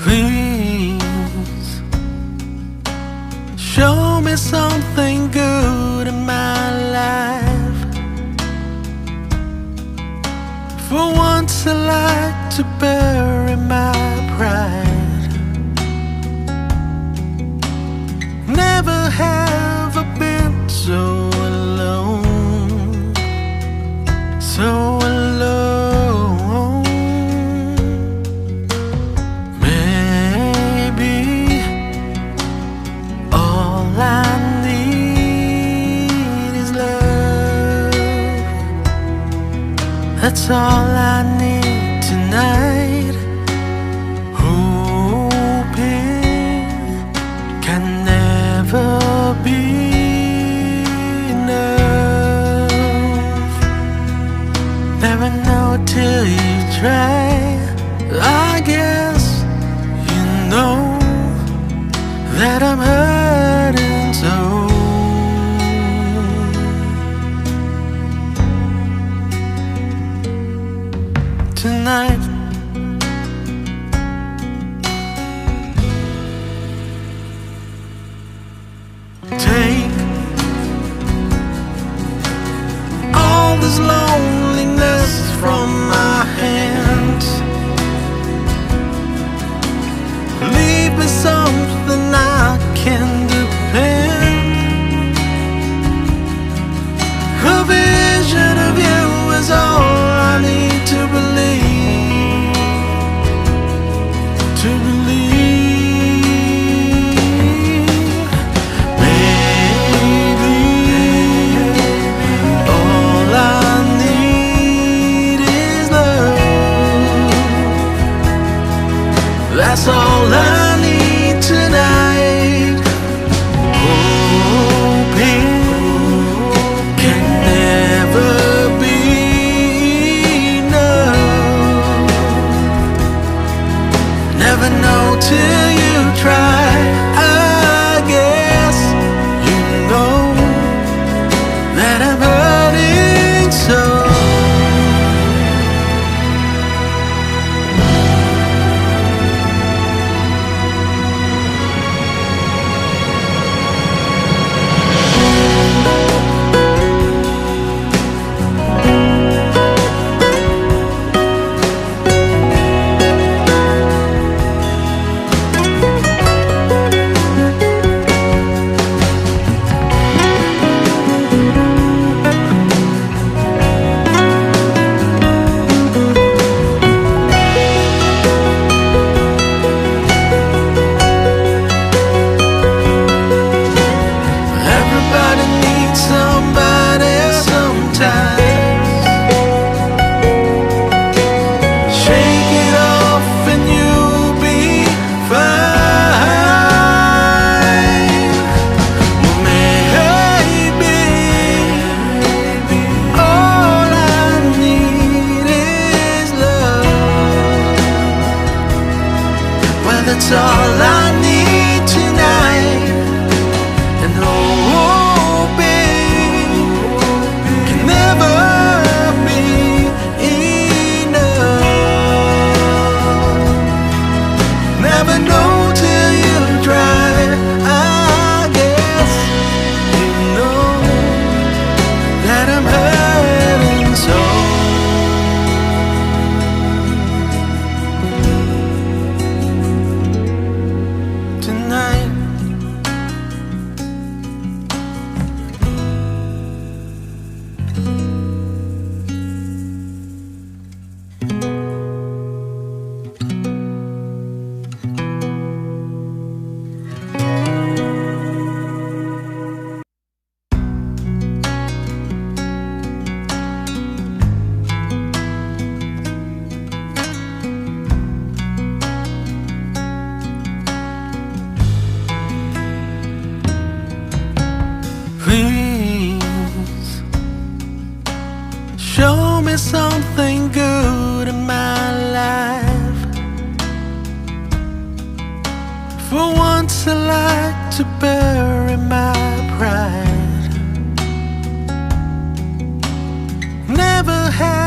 Please show me something good in my life. For once I like to bury my pride. Never have I been so alone, so alone. Maybe all I need is love. That's all I need tonight. Hoping can never be enough. Never know till you try. I guess you know that I'm hurting so. Tonight take all this loneliness from my hands. Leave me something I can depend. A vision of you is all I need to believe. To believe. Maybe all I need is love. That's all I need tonight. Hoping can never be enough. Never know till you try. I guess you know that I'm hurting so. Everybody needs somebody sometimes. Shake it off and you'll be fine. Maybe all I need is love. Well, that's all I need tonight. And hoping can never be enough. Never know till you try. I guess you know that I'm hurting so. Tonight please show me something good in my life. For once I like to bury my pride. Never have